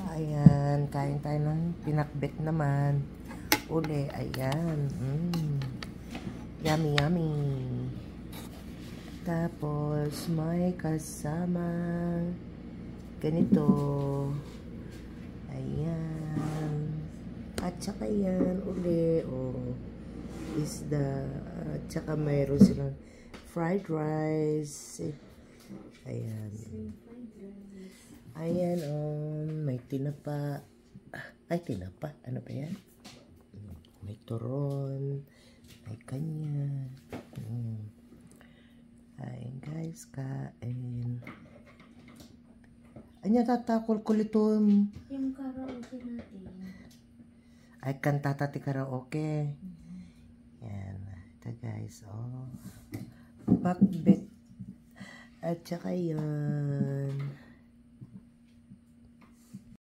Ayan, kain tayo ng pinakbet naman. Uli, ayan. Yummy, yummy. Tapos, may kasama ganito. Ayan. At saka yan, uli, isda. At saka mayroon silang fried rice. Ayan. Ayan, may tinapa. Ay, tinapa. Ano ba yan? May turon. May kanya. Ayan, guys, kain. Anya, tatakol kuliton. Yung karaoke natin. Ay, kantata ti karaoke. Yan. Ito, guys, pakbet. At saka yan.